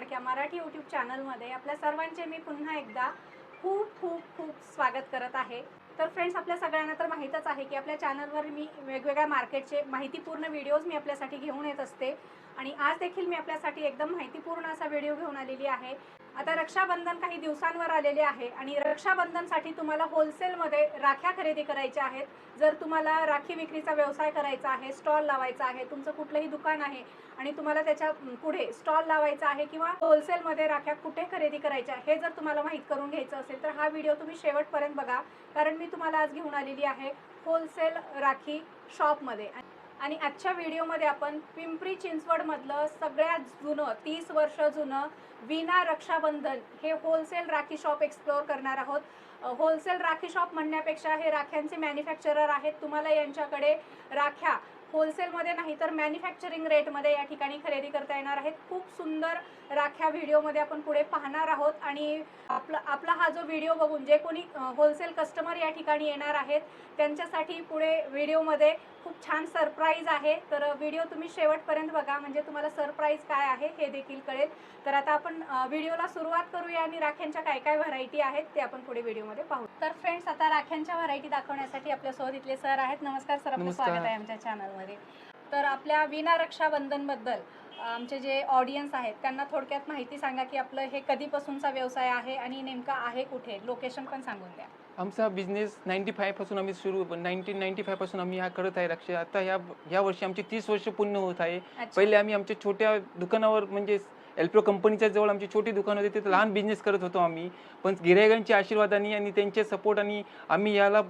लाडक्या मराठी यूट्यूब चॅनलमध्ये आपल्या सर्वांचे मी पुन्हा एकदा खूप खूप खूप स्वागत करत आहे। तर फ्रेंड्स, आपल्या सगळ्यांना तर माहीतच आहे की आपल्या चॅनलवर मी वेगवेगळ्या मार्केटचे माहितीपूर्ण व्हिडिओज मी आपल्यासाठी घेऊन येत असते आणि आज देखील मी आपल्यासाठी एकदम माहितीपूर्ण असा व्हिडिओ घेऊन आलेली आहे। आता रक्षाबंधन काही दिवसांवर आलेले आहे आणि रक्षाबंधनसाठी तुम्हाला होलसेलमध्ये राख्या खरेदी करायच्या आहेत। जर तुम्हाला राखी विक्रीचा व्यवसाय करायचा आहे, स्टॉल लावायचा आहे, तुमचं कुठलंही दुकान आहे आणि तुम्हाला त्याच्या पुढे स्टॉल लावायचा आहे किंवा होलसेलमध्ये राख्या कुठे खरेदी करायच्या हे जर तुम्हाला माहीत करून घ्यायचं असेल तर हा व्हिडिओ तुम्ही शेवटपर्यंत बघा, कारण मी तुम्हाला आज घेऊन आलेली आहे होलसेल राखी शॉपमध्ये। आणि आजच्या व्हिडिओमध्ये आपण पिंपरी चिंचवडमधलं सगळ्यात जुनं 30 वर्ष जुनं वीणा रक्षाबंधन हे होलसेल राखी शॉप एक्सप्लोअर करणार आहोत। होलसेल राखी शॉप म्हणण्यापेक्षा हे राख्यांचे मॅन्युफॅक्चरर आहेत। तुम्हाला यांच्याकडे राख्या होलसेलमध्ये नाही तर मॅन्युफॅक्चरिंग रेटमध्ये या ठिकाणी खरेदी करता येणार आहेत। खूप सुंदर राख्या व्हिडिओमध्ये आपण पुढे पाहणार आहोत आणि आपला हा जो व्हिडिओ बघून जे कोणी होलसेल कस्टमर या ठिकाणी येणार आहेत त्यांच्यासाठी पुढे व्हिडिओमध्ये खूप छान सरप्राईज आहे। तर व्हिडिओ तुम्ही शेवटपर्यंत बघा, म्हणजे तुम्हाला सरप्राईज काय आहे हे देखील कळेल। तर आता आपण व्हिडिओला सुरुवात करूया आणि राख्यांच्या काय काय व्हरायटी आहेत ते आपण पुढे व्हिडिओमध्ये पाहू। तर फ्रेंड्स, आता राख्यांच्या व्हरायटी दाखवण्यासाठी आपल्यासोबत इथले सर आहेत। नमस्कार सर, आपलं स्वागत आहे आमच्या चॅनलमध्ये। तर आपल्या वीणा रक्षाबंधनबद्दल आमचे जे ऑडियन्स आहेत त्यांना थोडक्यात माहिती सांगा की आपलं हे कधीपासूनचा व्यवसाय आहे आणि नेमका आहे कुठे, लोकेशन पण सांगून द्या। आमचा बिझनेस 95 पासून आम्ही सुरू 1995 पासून आम्ही हा करत आहे रक्षा। आता ह्या वर्षी आमची 30 वर्ष पूर्ण होत आहे। पहिले आम्ही आमच्या छोट्या दुकानावर म्हणजे एल्प्रो कंपनीच्या जवळ आमची छोटी दुकान होती, तिथे लहान बिझनेस करत होतो आम्ही। पण गिरायकांच्या आशीर्वादाने आणि त्यांच्या सपोर्टाने आम्ही याला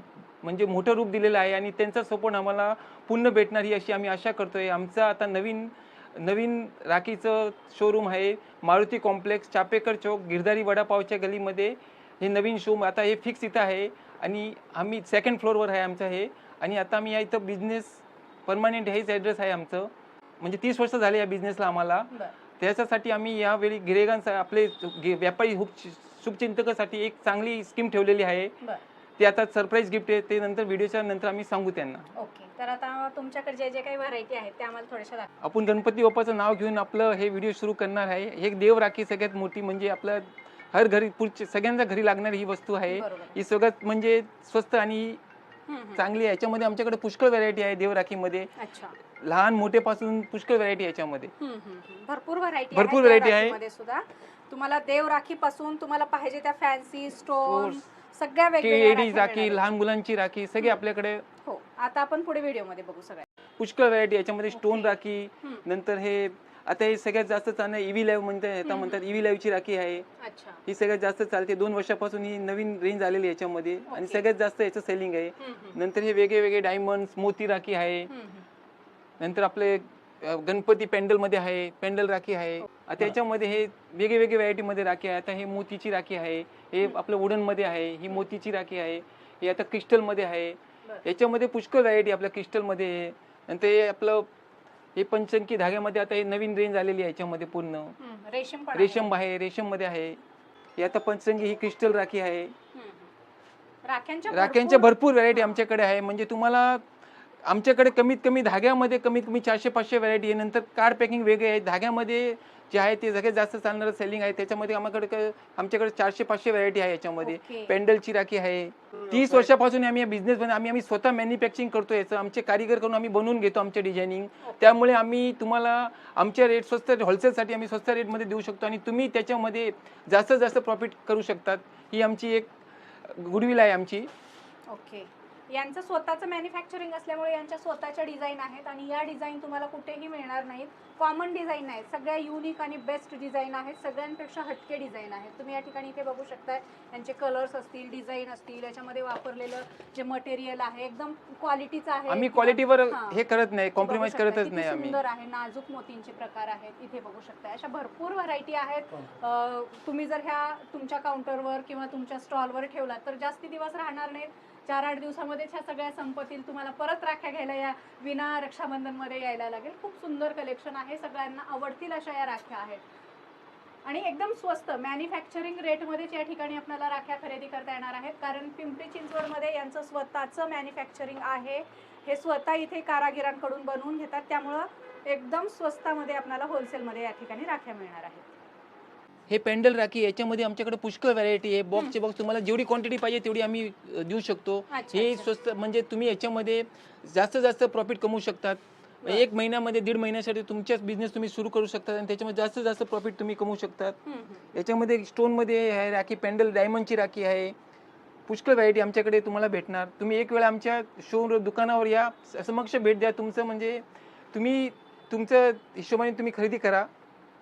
म्हणजे मोठं रूप दिलेलं आहे आणि त्यांचा सपोर्ट आम्हाला पूर्ण भेटणार ही अशी आम्ही आशा करतोय। आमचा आता नवीन राखीचं शोरूम आहे मारुती कॉम्प्लेक्स, चापेकर चौक, गिरधारी वडापावच्या गलीमध्ये हे नवीन शोरूम आता हे फिक्स इथं आहे आणि आम्ही सेकंड फ्लोअरवर आहे आमचं हे। आणि आता आम्ही या इथं बिझनेस परमनंट हेच ॲड्रेस आहे आमचं, म्हणजे 30 वर्ष झाले या बिझनेसला आम्हाला। त्याच्यासाठी आम्ही यावेळी गिरायकांचा आपले व्यापारी शुभचिंतकासाठी एक चांगली स्कीम ठेवलेली आहे। ते आता सरप्राईज गिफ्ट आहे, ते नंतर व्हिडिओच्या नंतर आम्ही सांगू त्यांना। ओके, तर आता तुमच्याकडे जे जे काही व्हरायटी आहेत ते आम्हाला थोड्याशा दाखवा। आपण गणपती बाप्पाचं नाव घेऊन आपलं हे व्हिडिओ सुरू करणार आहे। हे देव राखी सगळ्यात मोठी म्हणजे आपलं हर घरी पुढच्या सगळ्यांच्या घरी लागणारी ही वस्तू आहे। ही सगळ्यात म्हणजे स्वस्त आणि चांगली आहे। याच्यामध्ये आमच्याकडे पुष्कळ व्हरायटी आहे देव राखीमध्ये। लहान मोठे पासून पुष्कळ व्हरायटी याच्यामध्ये भरपूर व्हरायटी आहे सुद्धा। तुम्हाला देव राखी पासून तुम्हाला पाहिजे त्या फॅन्सी स्टोन सगळ्या वेगवेगळ्या राखी, लहान मुलांची राखी सगळी आपल्याकडे। हो, आता आपण पुढे व्हिडिओमध्ये बघू सगळ्या पुष्कळ व्हरायटी याच्यामध्ये। स्टोन राखी, नंतर हे आता हे सगळ्यात जास्त चालणं ईव्ही लाईव्ह म्हणतात ईव्ही लाईव्हची राखी आहे। ही सगळ्यात जास्त चालते, 2 वर्षापासून ही नवीन रेंज आलेली याच्यामध्ये आणि सगळ्यात जास्त याचं सेलिंग आहे। नंतर हे वेगळे डायमंड्स, मोती राखी आहे। नंतर आपले गणपती पॅन्डल मध्ये आहे, पॅन्डल राखी आहे। आता याच्यामध्ये हे वेगवेगळ्या व्हरायटीमध्ये राखी आहे। आता हे मोतीची राखी आहे, हे आपलं वुडन मध्ये आहे, ही मोतीची राखी आहे, हे आता क्रिस्टल मध्ये आहे। याच्यामध्ये पुष्कळ व्हरायटी आपल्या क्रिस्टल मध्ये आहे। नंतर हे आपलं हे पंचंकी धाग्यामध्ये आता हे नवीन रेंज आलेली आहे याच्यामध्ये पूर्ण रेशम आहे, रेशम मध्ये आहे। हे आता पंचंगी ही क्रिस्टल राखी आहे। राख्यांच्या भरपूर व्हरायटी आमच्याकडे आहे। म्हणजे तुम्हाला आमच्याकडे कमीत कमी धाग्यामध्ये कमीत कमी 400-500 व्हरायटी आहे। नंतर कार्ड पॅकिंग वेगळे आहे। धाग्यामध्ये जे आहे ते सगळ्यात जास्त चालणारं सेलिंग आहे, त्याच्यामध्ये आमच्याकडे 400-500 व्हरायटी आहे याच्यामध्ये। पॅन्डलची राखी आहे। 30 वर्षापासून आम्ही या बिझनेस आम्ही स्वतः मॅन्युफॅक्चरिंग करतो याचं। आमचे कारीगर करून आम्ही बनवून घेतो आमचे डिझायनिंग। त्यामुळे आम्ही तुम्हाला आमच्या रेट स्वस्त, होलसेलसाठी आम्ही स्वस्त रेटमध्ये देऊ शकतो आणि तुम्ही त्याच्यामध्ये जास्तीत जास्त प्रॉफिट करू शकतात। ही आमची एक गुडविल आहे आमची। ओके, यांचं स्वतःचं मॅन्युफॅक्चरिंग असल्यामुळे यांच्या स्वतःच्या डिझाईन आहेत आणि या डिझाईन तुम्हाला कुठेही मिळणार नाहीत। कॉमन डिझाईन नाहीत, सगळ्या युनिक आणि बेस्ट डिझाईन आहेत, सगळ्यांपेक्षा हटके डिझाईन आहेत। तुम्ही या ठिकाणी इथे बघू शकताय, यांचे कलर्स असतील, डिझाईन असतील, याच्यामध्ये वापरलेलं जे मटेरियल आहे एकदम क्वालिटीचं आहे। आम्ही क्वालिटीवर हे करत नाही, कॉम्प्रोमाइज करतच नाही आम्ही। सुंदर आहे, नाजूक मोतींचे प्रकार आहेत, इथे बघू शकता। अशा भरपूर व्हरायटी आहेत। तुम्ही जर ह्या तुमच्या काउंटरवर किंवा तुमच्या स्टॉलवर ठेवलात तर जास्ती दिवस राहणार नाहीत, 4-8 दिवसामध्येच ह्या सगळ्या संपतील। तुम्हाला परत राख्या घ्यायला या वीणा रक्षाबंधनमध्ये यायला लागेल। खूप सुंदर कलेक्शन आहे, सगळ्यांना आवडतील अशा या राख्या आहेत आणि एकदम स्वस्त मॅन्युफॅक्चरिंग रेटमध्येच या ठिकाणी आपल्याला राख्या खरेदी करता येणार आहेत, कारण पिंपरी चिंचवडमध्ये यांचं स्वतःचं मॅन्युफॅक्चरिंग आहे। हे स्वतः इथे कारागिरांकडून बनवून घेतात, त्यामुळं एकदम स्वस्तामध्ये आपल्याला होलसेलमध्ये या ठिकाणी राख्या मिळणार आहेत। हे पेंडल राखी, याच्यामध्ये आमच्याकडे पुष्कळ व्हरायटी आहे. बॉक्सचे बॉक्स तुम्हाला जेवढी क्वांटिटी पाहिजे तेवढी आम्ही देऊ शकतो. अच्छा, हे अच्छा. स्वस्त म्हणजे तुम्ही याच्यामध्ये जास्त जास्त प्रॉफिट कमवू शकतात. बरं. 1 महिन्यामध्ये 1.5 महिन्यासाठी तुमच्याच बिझनेस तुम्ही सुरू करू शकता आणि त्याच्यामध्ये जास्त जास्त प्रॉफिट तुम्ही कमवू शकतात. याच्यामध्ये स्टोनमध्ये आहे राखी, पेंडल डायमंडची राखी आहे. पुष्कळ व्हरायटी आमच्याकडे तुम्हाला भेटणार. तुम्ही एक वेळा आमच्या दुकानावर या, समक्ष भेट द्या. तुमचं म्हणजे तुम्ही तुमच्या हिशोबाने तुम्ही खरेदी करा.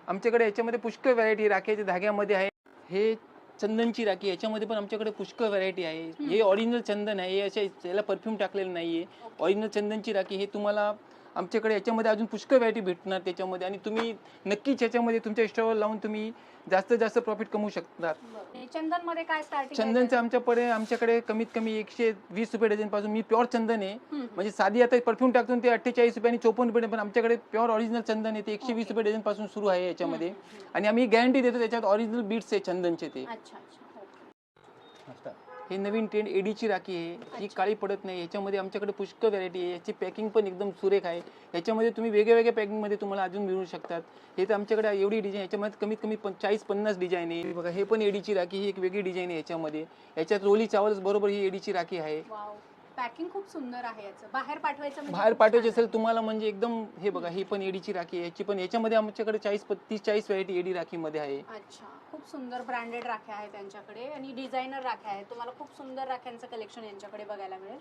आमच्याकडे याच्यामध्ये पुष्कळ व्हरायटी राखीच्या धाग्यामध्ये आहे. हे चंदनची राखी, याच्यामध्ये पण आमच्याकडे पुष्कळ व्हरायटी आहे. हे ओरिजिनल चंदन आहे, हे याला परफ्यूम टाकलेलं नाहीये. ओरिजिनल चंदनची राखी. हे तुम्हाला आमच्याकडे याच्यामध्ये अजून पुष्कळ व्हरायटी भेटणार त्याच्यामध्ये, आणि तुम्ही नक्कीच याच्यामध्ये तुमच्या स्टॉल लावून तुम्ही जास्तीत जास्त प्रॉफिट कमवू शकतात. चंदन मध्ये काय स्टार्टिंग? चंदनचं आमच्याकडे कमीत कमी 120 रुपये डझन पासून, मी प्युअर चंदन आहे. म्हणजे साधी आता परफ्यूम टाकतो ते 48 रुपये आणि 54 रुपये, पण आमच्याकडे प्युअर ओरिजिनल चंदन आहे ते 120 रुपये डझन पासून सुरू आहे याच्यामध्ये. आणि आम्ही गॅरंटी देतो त्याच्यात ओरिजिनल बीट्स आहे चंदनचे ते. अच्छा अच्छा. हे नवीन ट्रेंड एडीची राखी आहे, ही काळी पडत नाही. याच्यामध्ये आमच्याकडे पुष्कळ व्हरायटी आहे. याची पॅकिंग पण एकदम सुरेख आहे. याच्यामध्ये तुम्ही वेगळ्या वेगळ्या पॅकिंगमध्ये तुम्हाला अजून मिळू शकतात. हे तर आमच्याकडे एवढी डिझाईन, याच्यामध्ये कमीत कमी 40-50 डिझाईन आहे. बघा, हे पण एडीची राखी, ही एक वेगळी डिझाईन आहे याच्यामध्ये. याच्यात रोली चावल बरोबर ही एडीची राखी आहे. पॅकिंग खूप सुंदर आहे याचं. बाहेर पाठवायचं असेल तुम्हाला म्हणजे एकदम, हे बघा, ही पण एडीची राखी आहे. याची पण याच्यामध्ये आमच्याकडे 30-40 व्हरायटी एडी राखीमध्ये आहे. अच्छा, खूप सुंदर ब्रँडेड राख्या आहेत त्यांच्याकडे आणि डिझायनर राख्या आहेत. तुम्हाला खूप सुंदर राख्यांचं कलेक्शन यांच्याकडे बघायला मिळेल.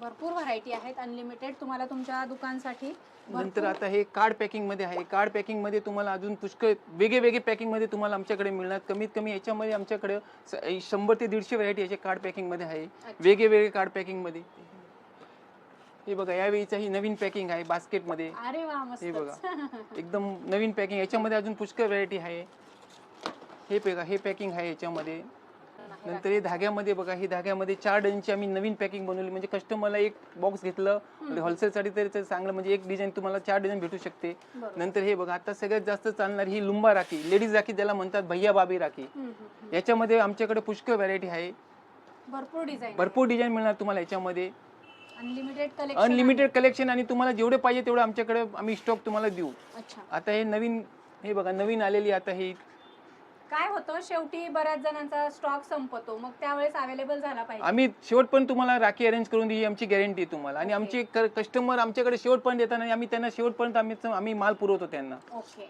भरपूर व्हरायटी आहेत, अनलिमिटेड तुम्हाला तुमच्या दुकानसाठी. नंतर आता हे कार्ड पॅकिंग मध्ये आहे. कार्ड पॅकिंग मध्ये तुम्हाला अजून पुष्कळ वेगळे पॅकिंग मध्ये तुम्हाला आमच्याकडे मिळणार. कमीत कमी याच्यामध्ये आमच्याकडे 100 ते 150 व्हरायटी याचे कार्ड पॅकिंग मध्ये आहे. वेगळे कार्ड पॅकिंग मध्ये. हे बघा, यावेळीचा ही नवीन पॅकिंग आहे बास्केट मध्ये. अरे वा, मस्त. हे बघा, एकदम नवीन पॅकिंग. याच्यामध्ये अजून पुष्कळ व्हरायटी आहे. हे बघा, हे पॅकिंग आहे याच्यामध्ये. नंतर हे धाग्यामध्ये बघा, ही धाग्यामध्ये 4 डझनची आम्ही नवीन पॅकिंग बनवली. म्हणजे कस्टमरला एक बॉक्स घेतलं होलसेलसाठी तरी ते चांगलं, म्हणजे एक डिझाईन तुम्हाला 4 डझन भेटू शकते. नंतर हे बघा, आता सगळ्यात जास्त चालणार ही लुंबा राखी, लेडीज राखी ज्याला म्हणतात, भैया बाबी राखी. याच्यामध्ये आमच्याकडे पुष्कळ व्हरायटी आहे. भरपूर डिझाईन मिळणार तुम्हाला याच्यामध्ये. अनलिमिटेड कलेक्शन, आणि तुम्हाला जेवढे पाहिजे तेवढे आमच्याकडे आम्ही स्टॉक तुम्हाला देऊ. आता हे नवीन, हे बघा, नवीन आलेली. आता हे काय होतं, शेवटी बऱ्याच जणांचा स्टॉक संपतो, मग त्यावेळेस अवेलेबल झाला पाहिजे. आम्ही शेवटपर्यंत तुम्हाला राखी अरेंज करून देऊ, आमची गॅरंटी आहे तुम्हाला. आणि आमचे कस्टमर आमच्याकडे शेवटपर्यंत येतात आणि आम्ही त्यांना शेवटपर्यंत आम्ही माल पुरवतो त्यांना. ओके,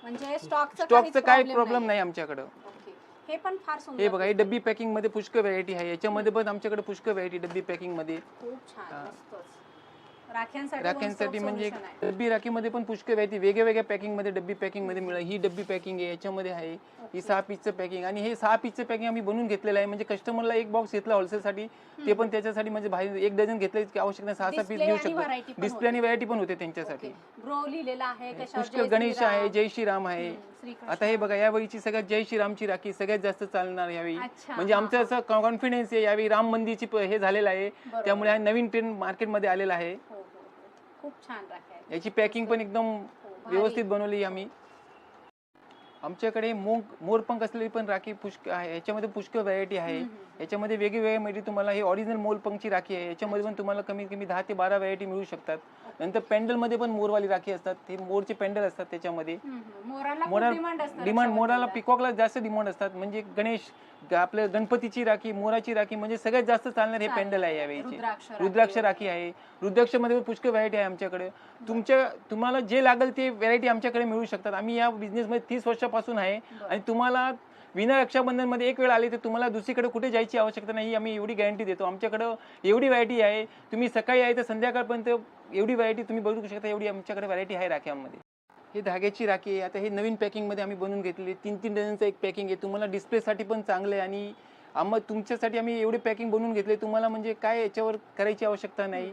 म्हणजे स्टॉकचं काय प्रॉब्लेम नाही आमच्याकडे. हे पण फार सुंदर. हे बघा, हे डब्बी पॅकिंग मध्ये पुष्कळ व्हरायटी आहे. याच्यामध्ये पण आमच्याकडे पुष्कळ व्हरायटी डब्बी पॅकिंग मध्ये. खूप छान, राख्यांसाठी म्हणजे डब्बी राखीमध्ये पण पुष्कळ व्हरायटी वेगळ्या पॅकिंग मध्ये डब्बी पॅकिंग मध्ये मिळेल. ही डब्बी पॅकिंग आहे, याच्यामध्ये आहे ही 6 पीसचं पॅकिंग. आणि हे 6 पीसचं पॅकिंग आम्ही बनवून घेतलेलं आहे. म्हणजे कस्टमरला एक बॉक्स घेतला होलसेलसाठी, ते पण त्याच्यासाठी म्हणजे बाहेर 1 डझन घेतलं आवश्यक नाही, 6 पीस देऊ शकतो. डिस्प्ले आणि व्हरायटी पण होते त्यांच्यासाठी. पुष्कळ गणेश आहे, जय श्रीराम आहे. आता हे बघा, यावेळीची सगळ्यात जय श्रीरामची राखी सगळ्यात जास्त चालणार यावेळी. म्हणजे आमचं असं कॉन्फिडन्स आहे, यावेळी राम मंदिरची हे झालेलं आहे, त्यामुळे हा नवीन ट्रेंड मार्केटमध्ये आलेला आहे. खूप छान राख्या आहे. याची पॅकिंग पण एकदम व्यवस्थित बनवली आम्ही. आमच्याकडे मोरपंख असलेली पण राखी पुष्कळ आहे. याच्यामध्ये पुष्कळ व्हरायटी आहे. याच्यामध्ये वेगवेगळे म्हणजे तुम्हाला हे ओरिजिनल मोरपंखची राखी आहे. याच्यामध्ये पण तुम्हाला कमीत कमी 10 ते 12 व्हरायटी मिळू शकतात. नंतर पेंडल मध्ये पण मोरवाली राखी असतात, ते मोरचे पेंडल असतात त्याच्यामध्ये. मोराला पिकॉकला जास्त डिमांड असतात. म्हणजे गणेश, आपल्या गणपतीची राखी, मोराची राखी, म्हणजे सगळ्यात जास्त चालणार हे पेंडल आहे यावेळीची. रुद्राक्ष राखी आहे. रुद्राक्ष मध्ये पुष्कळ व्हरायटी आहे आमच्याकडे. तुम्हाला जे लागेल ते व्हरायटी आमच्याकडे मिळू शकतात. आम्ही या बिझनेस मध्ये 30 वर्षापासून आहे. आणि तुम्हाला विना रक्षाबंधन मध्ये एक वेळ आली तर तुम्हाला दुसरीकडे कुठे जायची आवश्यकता नाही, आम्ही एवढी गॅरंटी देतो. आमच्याकडे एवढी व्हरायटी आहे, तुम्ही सकाळी आहे तर संध्याकाळपर्यंत एवढी व्हरायटी तुम्ही बघू शकता, एवढी आमच्याकडे व्हरायटी आहे राख्यांमध्ये. हे धाग्याची राखी आहे. आता हे नवीन पॅकिंग मध्ये आम्ही बनवून घेतलेली 3-3 डझनचं एक पॅकिंग आहे. तुम्हाला डिस्प्लेसाठी पण चांगलं आहे. आणि तुमच्यासाठी आम्ही एवढे पॅकिंग बनवून घेतले, तुम्हाला म्हणजे काय याच्यावर करायची आवश्यकता नाही.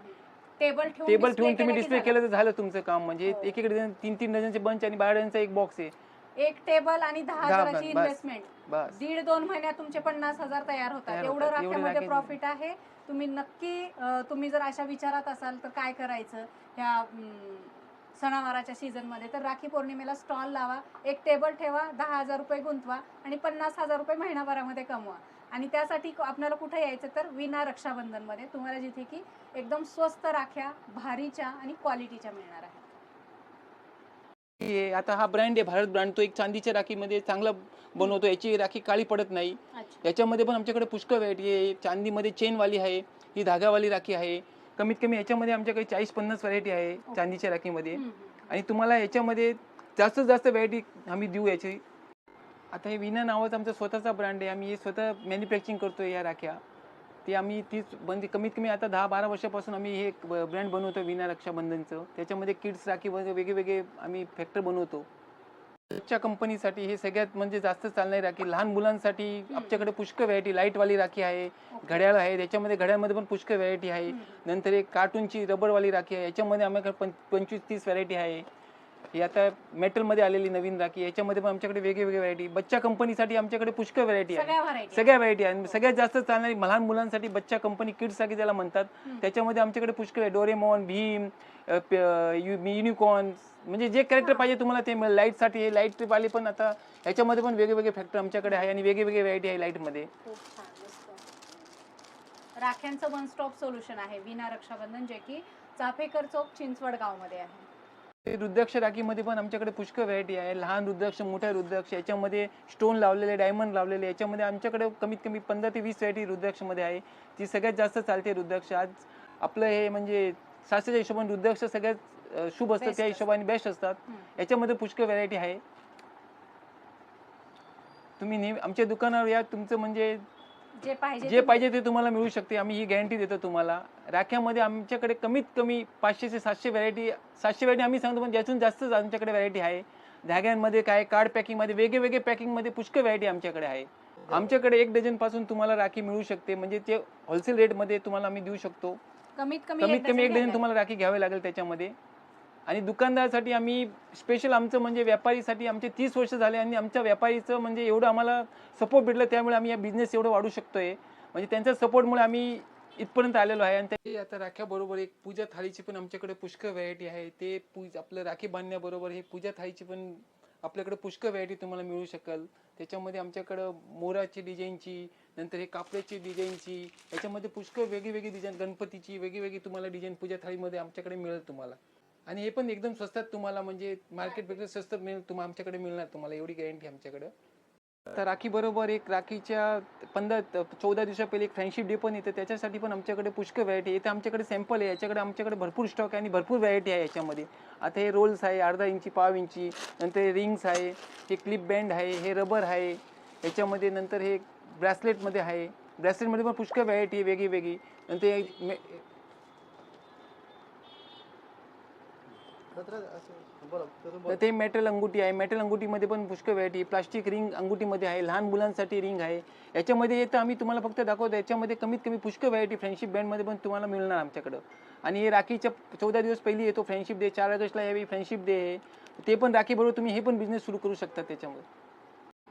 टेबल ठेवून तुम्ही डिस्प्ले केलं तर झालं तुमचं काम. म्हणजे एक डझन, 3-3 डझनचे बंच आणि 12 डझनचा एक बॉक्स आहे. एक टेबल आणि 10,000ची इन्व्हेस्टमेंट, 1.5-2 महिन्यात तुमचे 50,000 तयार होतात. एवढं राख्यामध्ये प्रॉफिट आहे. तुम्ही नक्की, तुम्ही जर अशा विचारात असाल तर काय करायचं ह्या सणावाराच्या सीझन मध्ये, तर राखी पौर्णिमेला स्टॉल लावा, एक टेबल ठेवा, 10,000 रुपये गुंतवा आणि 50,000 रुपये महिनाभरामध्ये कमवा. आणि त्यासाठी आपल्याला कुठे यायचं तर विना रक्षाबंधन मध्ये, तुम्हाला जिथे की एकदम स्वस्त राख्या, भारीच्या आणि क्वालिटीच्या मिळणार आहे. आता हा ब्रँड आहे भारत ब्रँड, तो एक चांदीच्या राखीमध्ये चांगला बनवतो. याची राखी काळी पडत नाही. अच्छा. याच्यामध्ये पण आमच्याकडे पुष्कळ व्हरायटी आहे. चांदीमध्ये चेनवाली आहे, ही धागावाली राखी आहे. कमीत कमी याच्यामध्ये आमच्याकडे 40-50 व्हरायटी आहे चांदीच्या राखीमध्ये. आणि तुम्हाला याच्यामध्ये जास्तीत जास्त व्हरायटी आम्ही देऊ याची. आता हे विना नावाचा आमचा स्वतःचा ब्रँड आहे. आम्ही हे स्वतः मॅन्युफॅक्चरिंग करतोय या राख्या. ती आम्ही तीच म्हणजे कमीत कमी आता 10-12 वर्षापासून आम्ही हे ब्रँड बनवतो विना रक्षाबंधनचं. त्याच्यामध्ये किड्स राखी वेगळे आम्ही फॅक्टर बनवतो. च्या कंपनीसाठी हे सगळ्यात म्हणजे जास्त चालणारी राखी. लहान मुलांसाठी आमच्याकडे पुष्कळ व्हरायटी, लाईटवाली राखी आहे, घड्याळ आहे, त्याच्यामध्ये घड्याळमध्ये पण पुष्कळ व्हरायटी आहे. नंतर एक कार्टूनची रबरवाली राखी आहे, याच्यामध्ये आमच्याकडे 25-30 व्हरायटी आहे. ही आता मेटलमध्ये आलेली नवीन राखी, याच्यामध्ये पण आमच्याकडे वेगवेगळे व्हरायटी. बच्चा कंपनीसाठी आमच्याकडे पुष्कळ व्हरायटी आहे, सगळ्या व्हरायटी आहे. सगळ्यात जास्त चालणारी लहान मुलांसाठी बच्चा कंपनी किड्स राखी त्याला म्हणतात, त्याच्यामध्ये आमच्याकडे पुष्कळ आहे. डोरेमॉन, भीम, युनिकॉर्न, म्हणजे जे कॅरेक्टर पाहिजे तुम्हाला ते मिळेल. लाईटसाठी हे लाईट वाले पण आता याच्यामध्ये पण वेगवेगळे फॅक्टर आमच्याकडे आहे आणि वेगवेगळे व्हरायटी आहे लाईटमध्ये. खूप छान राख्यांचं वन स्टॉप सोल्युशन आहे विना रक्षाबंधन, जे की चाफेकर चौक चिंचवड गावमध्ये आहे. रुद्राक्ष राखीमध्ये पण आमच्याकडे पुष्कळ व्हरायटी आहे. लहान रुद्राक्ष, मोठ्या रुद्राक्ष, याच्यामध्ये स्टोन लावलेले, डायमंड लावलेले, याच्यामध्ये आमच्याकडे कमीत कमी 15 ते 20 व्हरायटी रुद्राक्षमध्ये आहे. ती सगळ्यात जास्त चालते रुद्राक्ष. आज आपलं हे म्हणजे शास्त्राच्या हिशोबाने रुद्राक्ष सगळ्यात शुभ असतं, त्या हिशोबाने बेस्ट असतात. याच्यामध्ये पुष्कळ व्हरायटी आहे. तुम्ही नेहमी आमच्या दुकानावर या, तुमचं म्हणजे जे पाहिजे ते तुम्हाला मिळू शकते. आम्ही ही गॅरंटी देतो तुम्हाला. राख्यामध्ये आमच्याकडे कमीत कमी 500 ते 700 व्हरायटी आम्ही सांगतो, पण ज्यातून जास्त आमच्याकडे व्हरायटी आहे. धाग्यांमध्ये काय, कार्ड पॅकिंगमध्ये, वेगवेगळे पॅकिंगमध्ये पुष्कळ व्हरायटी आमच्याकडे आहे. आमच्याकडे 1 डझन पासून तुम्हाला राखी मिळू शकते, म्हणजे ते होलसेल रेटमध्ये तुम्हाला आम्ही देऊ शकतो. कमीत कमी 1 डझन तुम्हाला राखी घ्यावी लागेल त्याच्यामध्ये. आणि दुकानदारासाठी आम्ही स्पेशल आमचं म्हणजे व्यापारीसाठी आमचे 30 वर्ष झाले आणि आमच्या व्यापारीचं म्हणजे एवढं आम्हाला सपोर्ट भेटलं, त्यामुळे आम्ही या बिझनेस एवढं वाढू शकतोय. म्हणजे त्यांच्या सपोर्टमुळे आम्ही इथपर्यंत आलेलो आहे. आणि ते आता राख्याबरोबर एक पूजा थाळीची पण आमच्याकडे पुष्कळ व्हरायटी आहे. ते आपलं राखी बांधण्याबरोबर हे पूजा थाळीची पण आपल्याकडे पुष्कळ व्हरायटी तुम्हाला मिळू शकेल. त्याच्यामध्ये आमच्याकडं मोराची डिझाईनची, नंतर हे कापडाची डिझाईनची, याच्यामध्ये पुष्कळ वेगळी डिझाईन, गणपतीची वेगळी तुम्हाला डिझाईन पूजा थाळीमध्ये आमच्याकडे मिळेल तुम्हाला. आणि हे पण एकदम स्वस्तात तुम्हाला, म्हणजे मार्केटपेक्षा स्वस्त मिळेल तुम्हाला, आमच्याकडे मिळणार तुम्हाला, एवढी गॅरंटी आमच्याकडे. तर राखी बरोबर एक राखीच्या 14 दिवसा पहिले एक फ्रेंडशिप डे पण येतं, त्याच्यासाठी पण आमच्याकडे पुष्कळ व्हरायटी आहे. आमच्याकडे सॅम्पल आहे, आमच्याकडे भरपूर स्टॉक आहे आणि भरपूर व्हरायटी आहे याच्यामध्ये. आता हे रोल्स आहे, अर्धा इंची, पाव इंची, नंतर हे रिंग्स आहे, हे क्लिप बँड आहे, हे रबर आहे याच्यामध्ये, नंतर हे ब्रेसलेटमध्ये आहे. ब्रेसलेटमध्ये पण पुष्कळ व्हरायटी आहे वेगळी. नंतर ते मेटल अंगुठी आहे, मेटल अंगुठीमध्ये पण पुष्कळ व्हरायटी. प्लास्टिक रिंग अंगुठीमध्ये आहे, लहान मुलांसाठी रिंग आहे. याच्यामध्ये येतं आम्ही तुम्हाला फक्त दाखवतो, याच्यामध्ये कमीत कमी पुष्कळ व्हरायटी फ्रेंडशिप बँडमध्ये पण तुम्हाला मिळणार आमच्याकडं. आणि हे राखीच्या 14 दिवस पहिली येतो फ्रेंडशिप डे, 4 ऑगस्टला यावेळी फ्रेंडशिप डे आहे. ते पण राखीबरोबर तुम्ही हे पण बिझनेस सुरू करू शकता त्याच्यामध्ये.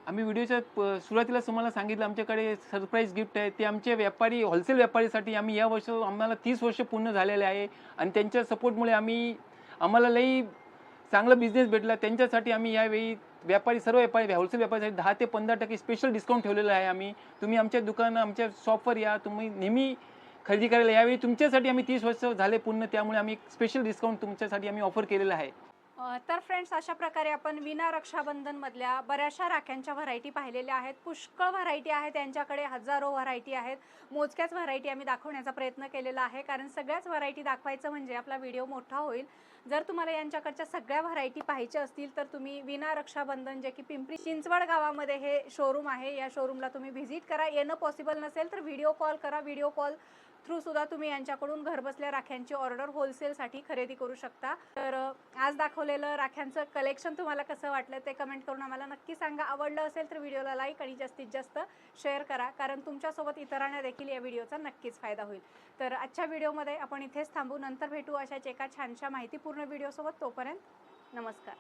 आम्ही व्हिडिओच्या सुरुवातीला तुम्हाला सांगितलं आमच्याकडे सरप्राईज गिफ्ट आहे. ते आमचे व्यापारी, होलसेल व्यापारीसाठी आम्ही या वर्ष, आम्हाला 30 वर्ष पूर्ण झालेले आहे आणि त्यांच्या सपोर्टमुळे आम्हाला लई चांगला बिझनेस भेटला. त्यांच्यासाठी आम्ही यावेळी सर्व व्यापारी, होलसेल व्यापारीसाठी 10 ते 15% स्पेशल डिस्काउंट ठेवलेलं आहे आम्ही. तुम्ही आमच्या दुकान, आमच्या शॉपवर या, तुम्ही नेहमी खरेदी करायला. यावेळी तुमच्यासाठी आम्ही 30 वर्ष झाले पूर्ण, त्यामुळे आम्ही स्पेशल डिस्काउंट तुमच्यासाठी आम्ही ऑफर केलेला आहे. तर फ्रेंड्स, अशा प्रकारे आपण विना रक्षाबंधन मधल्या बऱ्याचशा राख्यांच्या व्हरायटी पाहिलेल्या आहेत. पुष्कळ व्हरायटी आहे त्यांच्याकडे, हजारो व्हरायटी आहेत. मोजक्याच व्हरायटी आम्ही दाखवण्याचा प्रयत्न केलेला आहे, कारण सगळ्याच व्हरायटी दाखवायचं म्हणजे आपला व्हिडिओ मोठा होईल. जर तुम्हाला यांच्याकडच्या सगळ्या व्हरायटी पाहायच्या असतील तर तुम्ही विना रक्षाबंधन, जे की पिंपरी चिंचवड गावामध्ये हे शोरूम आहे, या शोरूमला तुम्ही व्हिजिट करा. येणं पॉसिबल नसेल तर व्हिडिओ कॉल करा. व्हिडिओ कॉल थ्रू सुद्धा तुम्ही यांच्याकडून घरबसल्या राख्यांची ऑर्डर होलसेलसाठी खरेदी करू शकता. तर आज दाखवलेलं राख्यांचं कलेक्शन तुम्हाला कसं वाटलं ते कमेंट करून आम्हाला नक्की सांगा. आवडलं असेल तर व्हिडिओला लाईक आणि जास्तीत जास्त शेअर करा, कारण तुमच्यासोबत इतरांना देखील या व्हिडिओचा नक्कीच फायदा होईल. तर आजच्या व्हिडिओमध्ये आपण इथेच थांबू. नंतर भेटू अशाच एका छानशा माहितीपूर्ण व्हिडिओसोबत. तोपर्यंत नमस्कार.